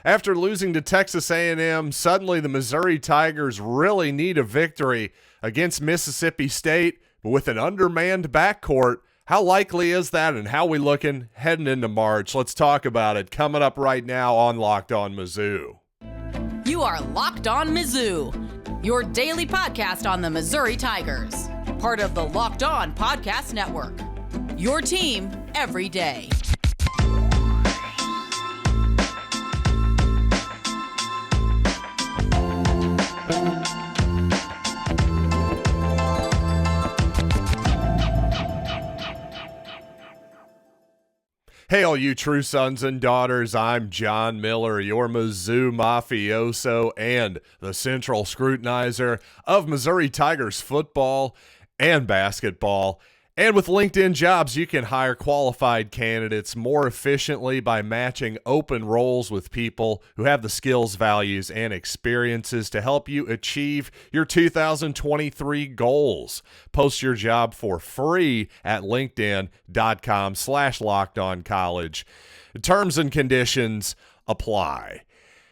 After losing to Texas A&M, suddenly the Missouri Tigers really need a victory against Mississippi State, but with an undermanned backcourt. How likely is that, and how we looking heading into March? Let's talk about it coming up right now on Locked On Mizzou. You are Locked On Mizzou, your daily podcast on the Missouri Tigers, part of the Locked On Podcast Network, your team every day. Hey, all you true sons and daughters, I'm John Miller, your Mizzou mafioso and the central scrutinizer of Missouri Tigers football and basketball. And with LinkedIn Jobs, you can hire qualified candidates more efficiently by matching open roles with people who have the skills, values, and experiences to help you achieve your 2023 goals. Post your job for free at linkedin.com/lockedoncollege. Terms and conditions apply.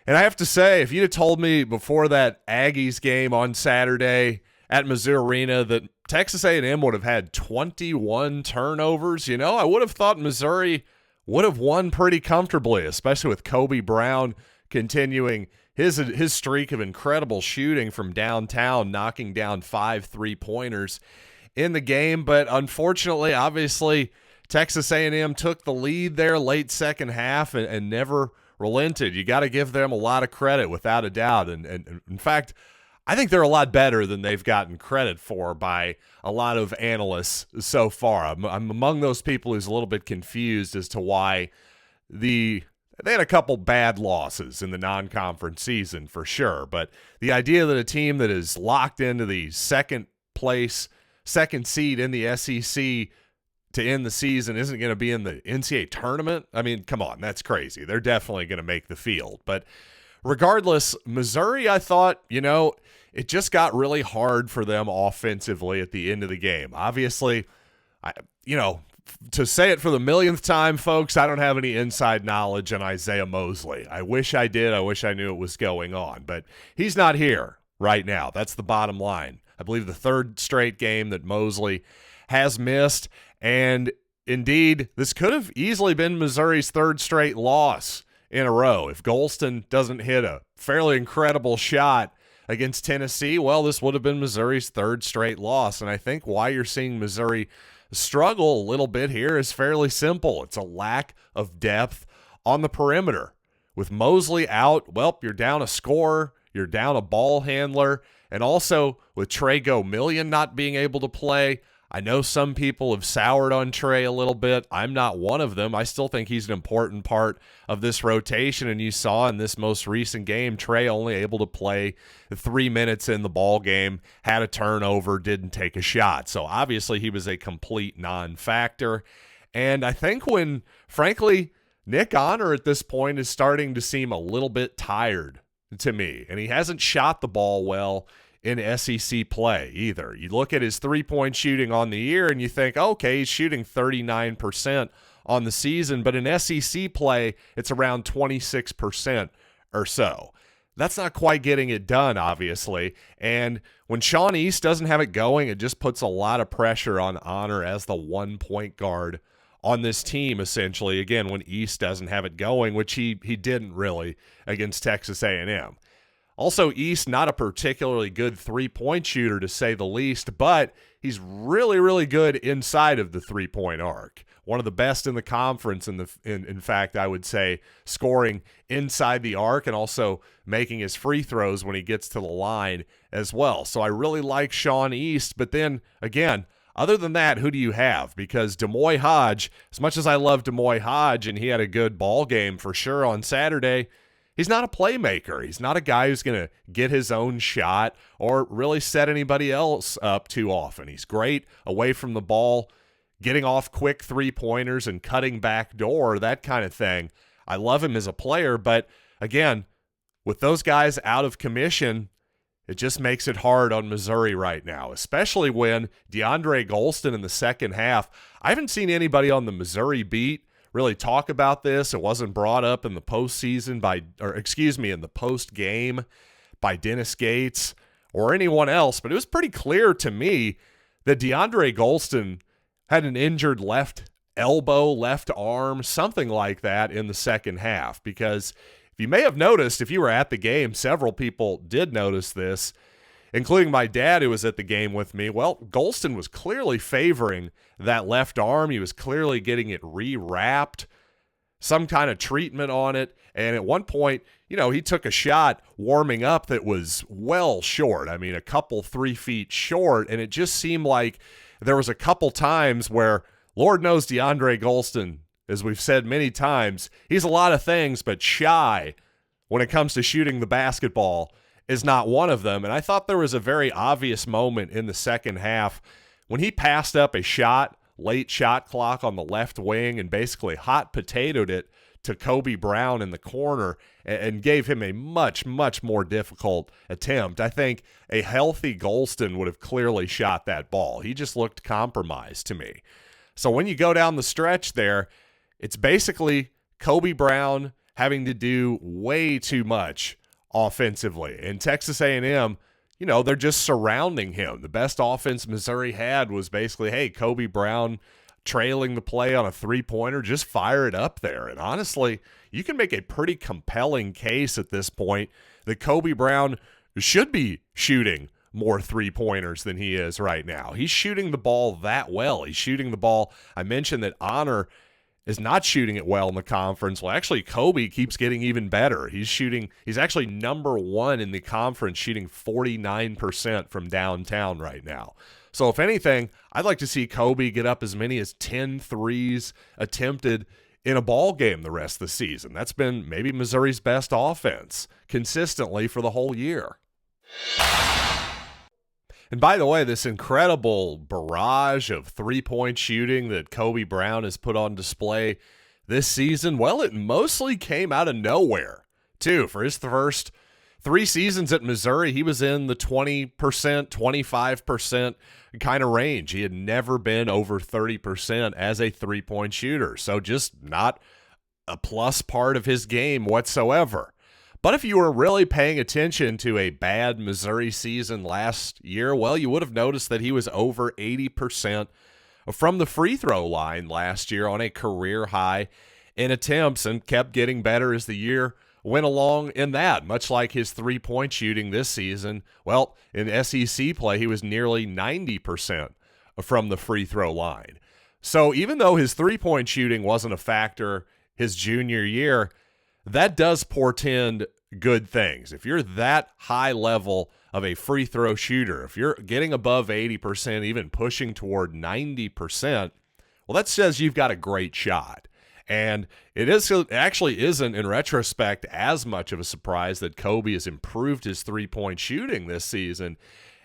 And I have to say, if you'd have told me before that Aggies game on Saturday at Mizzou Arena that Texas A&M would have had 21 turnovers, I would have thought Missouri would have won pretty comfortably, especially with Kobe Brown continuing his streak of incredible shooting from downtown, knocking down 5 3-pointers in the game. But unfortunately, obviously, Texas A&M took the lead there late second half and never relented. You got to give them a lot of credit, without a doubt. And in fact, I think they're a lot better than they've gotten credit for by a lot of analysts so far. I'm among those people who's a little bit confused as to why they had a couple bad losses in the non-conference season for sure. But the idea that a team that is locked into the second seed in the SEC to end the season isn't going to be in the NCAA tournament, I mean, come on, that's crazy. They're definitely going to make the field. But regardless, Missouri, I thought, it just got really hard for them offensively at the end of the game. Obviously, to say it for the millionth time, folks, I don't have any inside knowledge on Isaiah Mosley. I wish I did. I wish I knew what was going on, but he's not here right now. That's the bottom line. I believe the third straight game that Mosley has missed, and indeed, this could have easily been Missouri's third straight loss in a row. If Gholston doesn't hit a fairly incredible shot against Tennessee, well, this would have been Missouri's third straight loss. And I think why you're seeing Missouri struggle a little bit here is fairly simple. It's a lack of depth on the perimeter. With Mosley out, well, you're down a scorer, you're down a ball handler, and also with Trey Gomillion not being able to play, I know some people have soured on Trey a little bit. I'm not one of them. I still think he's an important part of this rotation, and you saw in this most recent game, Trey only able to play 3 minutes in the ball game, had a turnover, didn't take a shot. So obviously he was a complete non-factor. And I think when, frankly, Nick Honor at this point is starting to seem a little bit tired to me, and he hasn't shot the ball well in SEC play either. You look at his three-point shooting on the year and you think, okay, he's shooting 39% on the season, but in SEC play, it's around 26% or so. That's not quite getting it done, obviously. And when Sean East doesn't have it going, it just puts a lot of pressure on Honor as the one-point guard on this team, essentially. Again, when East doesn't have it going, which he didn't really against Texas A&M. Also, East, not a particularly good three-point shooter, to say the least, but he's really, really good inside of the three-point arc. One of the best in the conference, in fact, I would say, scoring inside the arc and also making his free throws when he gets to the line as well. So I really like Sean East, but then, again, other than that, who do you have? Because Demoy Hodge, as much as I love Demoy Hodge, and he had a good ball game for sure on Saturday, he's not a playmaker. He's not a guy who's going to get his own shot or really set anybody else up too often. He's great away from the ball, getting off quick three-pointers and cutting back door, that kind of thing. I love him as a player, but again, with those guys out of commission, it just makes it hard on Missouri right now, especially when DeAndre Gholston in the second half, I haven't seen anybody on the Missouri beat really talk about this. It wasn't brought up in the postseason in the post game by Dennis Gates or anyone else, but it was pretty clear to me that DeAndre Gholston had an injured left elbow, left arm, something like that in the second half. Because if you may have noticed, if you were at the game, several people did notice this, including my dad who was at the game with me. Well, Gholston was clearly favoring that left arm. He was clearly getting it rewrapped, some kind of treatment on it. And at one point, he took a shot warming up that was well short. I mean, a couple 3 feet short. And it just seemed like there was a couple times where, Lord knows DeAndre Gholston, as we've said many times, he's a lot of things, but shy when it comes to shooting the basketball is not one of them. And I thought there was a very obvious moment in the second half when he passed up a shot, late shot clock on the left wing, and basically hot potatoed it to Kobe Brown in the corner and gave him a much, much more difficult attempt. I think a healthy Gholston would have clearly shot that ball. He just looked compromised to me. So when you go down the stretch there, it's basically Kobe Brown having to do way too much offensively. And Texas A&M, they're just surrounding him. The best offense Missouri had was basically, hey, Kobe Brown trailing the play on a three-pointer, just fire it up there. And honestly, you can make a pretty compelling case at this point that Kobe Brown should be shooting more three-pointers than he is right now. He's shooting the ball that well. He's shooting the ball. I mentioned that Honor is not shooting it well in the conference. Well, actually, Kobe keeps getting even better. He's actually number one in the conference, shooting 49% from downtown right now. So if anything, I'd like to see Kobe get up as many as 10 threes attempted in a ball game the rest of the season. That's been maybe Missouri's best offense consistently for the whole year. And by the way, this incredible barrage of three-point shooting that Kobe Brown has put on display this season, well, it mostly came out of nowhere, too. For his first 3 seasons at Missouri, he was in the 20%, 25% kind of range. He had never been over 30% as a three-point shooter, so just not a plus part of his game whatsoever. But if you were really paying attention to a bad Missouri season last year, well, you would have noticed that he was over 80% from the free throw line last year on a career high in attempts, and kept getting better as the year went along in that, much like his three-point shooting this season. Well, in SEC play, he was nearly 90% from the free throw line. So even though his three-point shooting wasn't a factor his junior year, that does portend good things. If you're that high level of a free throw shooter, if you're getting above 80%, even pushing toward 90%, well, that says you've got a great shot. And it actually isn't, in retrospect, as much of a surprise that Kobe has improved his three-point shooting this season.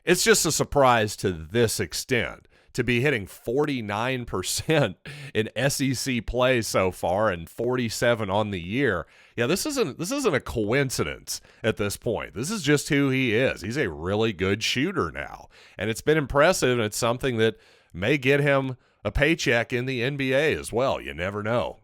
It's just a surprise to this extent. To be hitting 49% in SEC play so far and 47 on the year. Yeah, this isn't a coincidence at this point. This is just who he is. He's a really good shooter now. And it's been impressive, and it's something that may get him a paycheck in the NBA as well. You never know.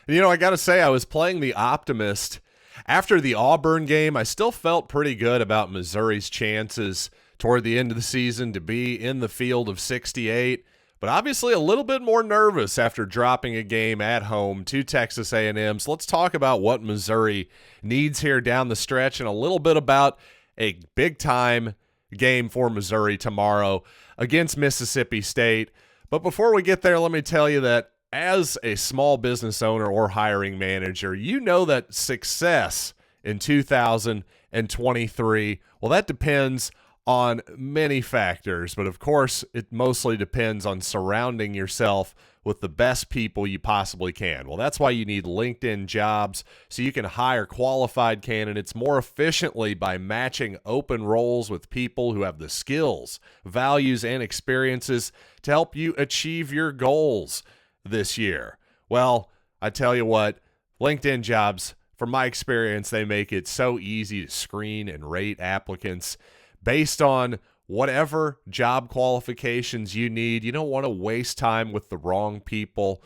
And, I got to say, I was playing the optimist. After the Auburn game, I still felt pretty good about Missouri's chances toward the end of the season to be in the field of 68, but obviously a little bit more nervous after dropping a game at home to Texas A&M. So let's talk about what Missouri needs here down the stretch and a little bit about a big-time game for Missouri tomorrow against Mississippi State. But before we get there, let me tell you that as a small business owner or hiring manager, you know that success in 2023, well, that depends on many factors, but of course, it mostly depends on surrounding yourself with the best people you possibly can. Well, that's why you need LinkedIn Jobs, so you can hire qualified candidates more efficiently by matching open roles with people who have the skills, values, and experiences to help you achieve your goals this year. Well, I tell you what, LinkedIn Jobs, from my experience, they make it so easy to screen and rate applicants based on whatever job qualifications you need. You don't want to waste time with the wrong people.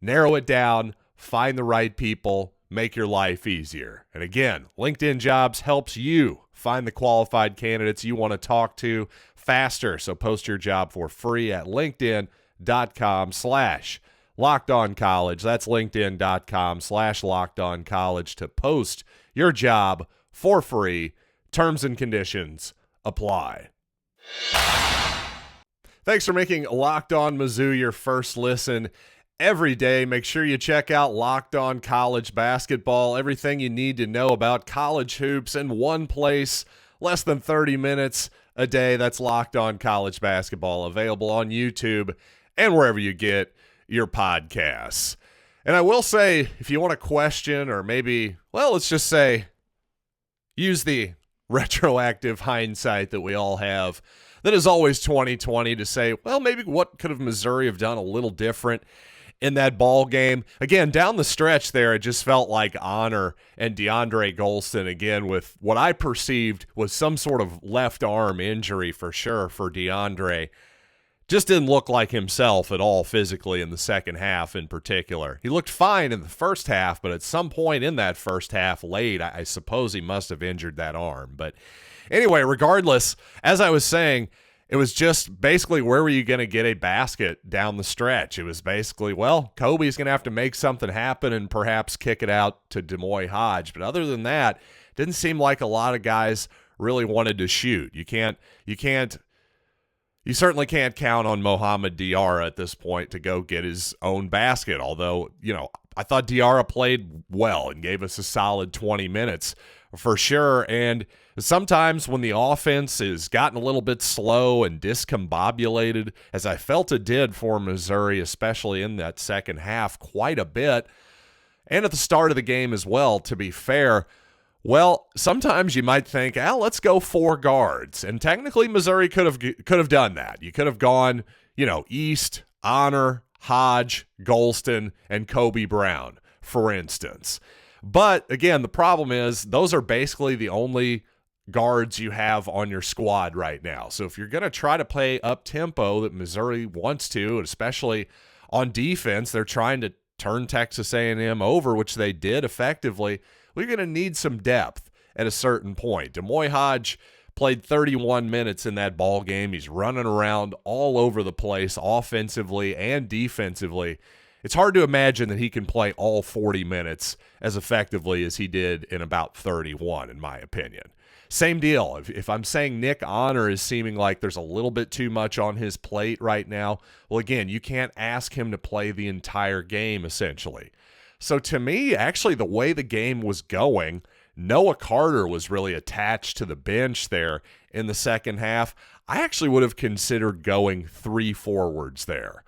Narrow it down, find the right people, make your life easier. And again, LinkedIn Jobs helps you find the qualified candidates you want to talk to faster. So post your job for free at linkedin.com/LockedOnCollege. That's linkedin.com/LockedOnCollege to post your job for free. Terms and conditions apply. Thanks for making Locked On Mizzou your first listen every day. Make sure you check out Locked On College Basketball. Everything you need to know about college hoops in one place, less than 30 minutes a day. That's Locked On College Basketball, available on YouTube and wherever you get your podcasts. And I will say, if you want a question, or maybe, well, let's just say, use the retroactive hindsight that we all have, that is always 2020, to say, well, maybe what could have Missouri have done a little different in that ball game. Again, down the stretch there, it just felt like Honor and DeAndre Gholston, again, with what I perceived was some sort of left arm injury for sure for DeAndre. Just didn't look like himself at all physically in the second half in particular. He looked fine in the first half, but at some point in that first half late, I suppose he must have injured that arm. But anyway, regardless, as I was saying, it was just basically, where were you going to get a basket down the stretch? It was basically, well, Kobe's going to have to make something happen and perhaps kick it out to Demoy Hodge. But other than that, didn't seem like a lot of guys really wanted to shoot. You certainly can't count on Mohamed Diarra at this point to go get his own basket. Although, I thought Diarra played well and gave us a solid 20 minutes for sure. And sometimes when the offense has gotten a little bit slow and discombobulated, as I felt it did for Missouri, especially in that second half quite a bit, and at the start of the game as well, to be fair, well, sometimes you might think, let's go 4 guards. And technically Missouri could have done that. You could have gone, East, Honor, Hodge, Gholston, and Kobe Brown, for instance. But again, the problem is those are basically the only guards you have on your squad right now. So if you're going to try to play up tempo that Missouri wants to, and especially on defense, they're trying to turn Texas A&M over, which they did effectively. We're going to need some depth at a certain point. Demoy Hodge played 31 minutes in that ball game. He's running around all over the place offensively and defensively. It's hard to imagine that he can play all 40 minutes as effectively as he did in about 31, in my opinion. Same deal. If I'm saying Nick Honor is seeming like there's a little bit too much on his plate right now, well, again, you can't ask him to play the entire game, essentially. So to me, actually, the way the game was going, Noah Carter was really attached to the bench there in the second half. I actually would have considered going 3 forwards there.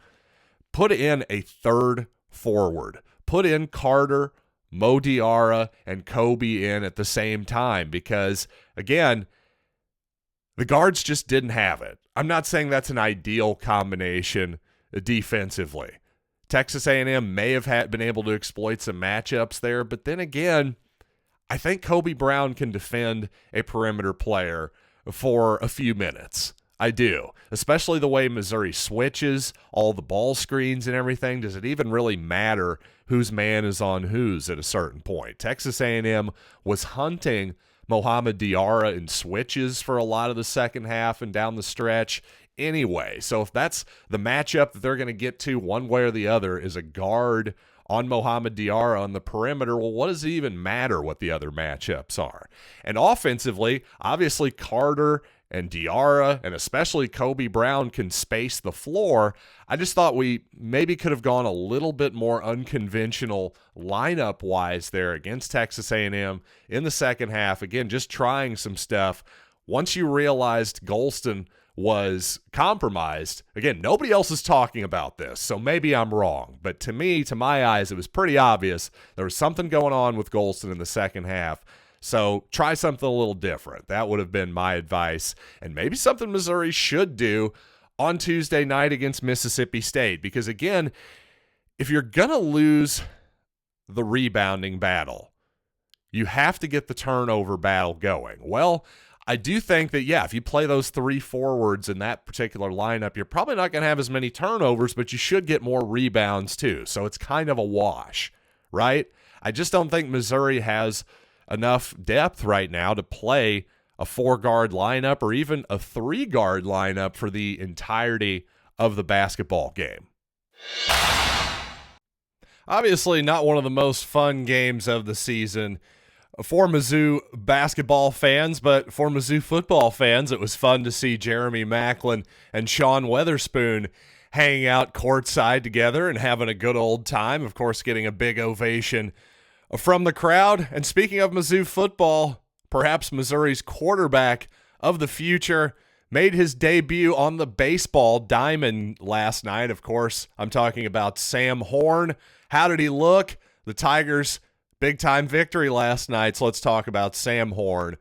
Put in a third forward. Put in Carter, Mo Diarra, and Kobe in at the same time because, again, the guards just didn't have it. I'm not saying that's an ideal combination defensively. Texas A&M may have been able to exploit some matchups there, but then again, I think Kobe Brown can defend a perimeter player for a few minutes. I do, especially the way Missouri switches, all the ball screens and everything. Does it even really matter whose man is on whose at a certain point? Texas A&M was hunting Mohamed Diarra in switches for a lot of the second half and down the stretch anyway. So if that's the matchup that they're going to get to one way or the other is a guard on Mohamed Diarra on the perimeter, well, what does it even matter what the other matchups are? And offensively, obviously Carter and Diarra, and especially Kobe Brown, can space the floor. I just thought we maybe could have gone a little bit more unconventional lineup-wise there against Texas A&M in the second half. Again, just trying some stuff. Once you realized Gholston was compromised, again, nobody else is talking about this, so maybe I'm wrong. But to me, to my eyes, it was pretty obvious there was something going on with Gholston in the second half. So try something a little different. That would have been my advice, and maybe something Missouri should do on Tuesday night against Mississippi State. Because again, if you're going to lose the rebounding battle, you have to get the turnover battle going. Well, I do think that, if you play those three forwards in that particular lineup, you're probably not going to have as many turnovers, but you should get more rebounds too. So it's kind of a wash, right? I just don't think Missouri has enough depth right now to play a 4-guard lineup or even a 3-guard lineup for the entirety of the basketball game. Obviously not one of the most fun games of the season for Mizzou basketball fans, but for Mizzou football fans, it was fun to see Jeremy Maclin and Sean Weatherspoon hanging out courtside together and having a good old time, of course getting a big ovation from the crowd. And speaking of Mizzou football, perhaps Missouri's quarterback of the future made his debut on the baseball diamond last night. Of course, I'm talking about Sam Horn. How did he look? The Tigers' big-time victory last night, so let's talk about Sam Horn.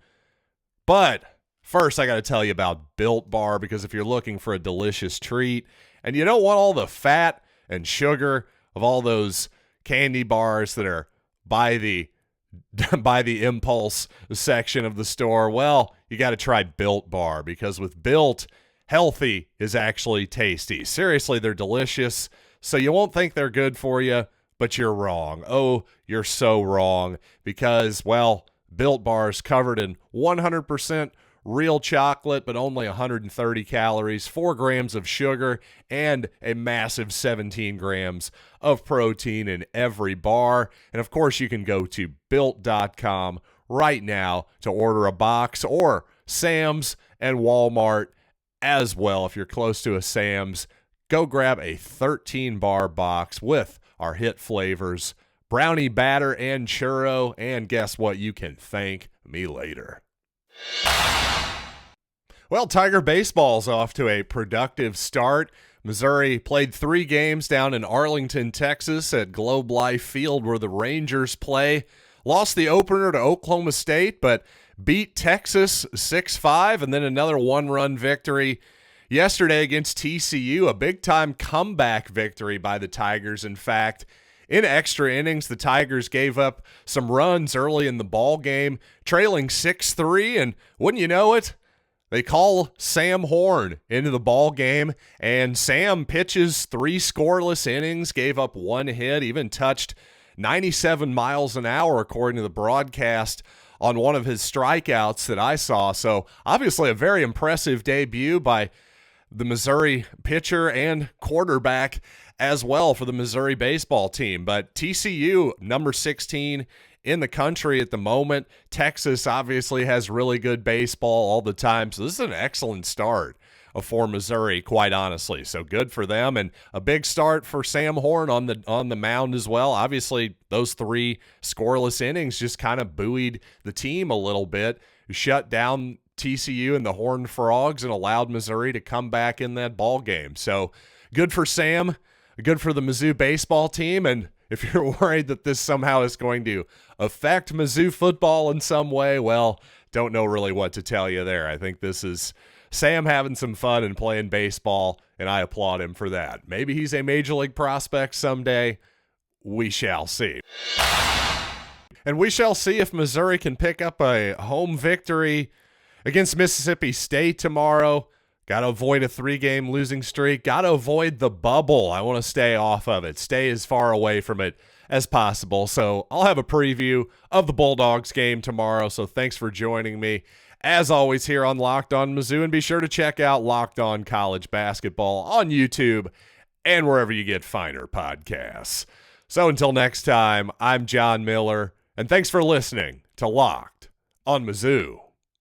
But first, I got to tell you about Built Bar, because if you're looking for a delicious treat and you don't want all the fat and sugar of all those candy bars that are by the impulse section of the store, well, you got to try Built Bar, because with Built, healthy is actually tasty. Seriously, they're delicious, so you won't think they're good for you, but you're wrong. Oh, you're so wrong, because, well, Built Bar is covered in 100% real chocolate, but only 130 calories, 4 grams of sugar, and a massive 17 grams of protein in every bar. And of course, you can go to Built.com right now to order a box, or Sam's and Walmart as well. If you're close to a Sam's, go grab a 13-bar box with our hit flavors, brownie batter and churro, and guess what? You can thank me later. Well, Tiger baseball's off to a productive start. Missouri played 3 games down in Arlington, Texas at Globe Life Field, where the Rangers play. Lost the opener to Oklahoma State, but beat Texas 6-5, and then another 1-run victory yesterday against TCU, a big-time comeback victory by the Tigers. In fact, in extra innings, the Tigers gave up some runs early in the ball game, trailing 6-3, and wouldn't you know it, they call Sam Horn into the ball game, and Sam pitches 3 scoreless innings, gave up 1 hit, even touched 97 miles an hour, according to the broadcast, on one of his strikeouts that I saw. So obviously a very impressive debut by the Missouri pitcher and quarterback as well for the Missouri baseball team. But TCU, number 16 in the country at the moment. Texas obviously has really good baseball all the time. So this is an excellent start for Missouri, quite honestly. So good for them, and a big start for Sam Horn on the mound as well. Obviously, those 3 scoreless innings just kind of buoyed the team a little bit, shut down TCU and the Horned Frogs, and allowed Missouri to come back in that ball game. So good for Sam, good for the Mizzou baseball team. And if you're worried that this somehow is going to affect Mizzou football in some way, well, don't know really what to tell you there. I think this is Sam having some fun and playing baseball, and I applaud him for that. Maybe he's a major league prospect someday. We shall see. And we shall see if Missouri can pick up a home victory against Mississippi State tomorrow. Got to avoid a 3-game losing streak. Got to avoid the bubble. I want to stay off of it. Stay as far away from it as possible. So I'll have a preview of the Bulldogs game tomorrow. So thanks for joining me, as always, here on Locked On Mizzou. And be sure to check out Locked On College Basketball on YouTube and wherever you get finer podcasts. So until next time, I'm John Miller, and thanks for listening to Locked On Mizzou.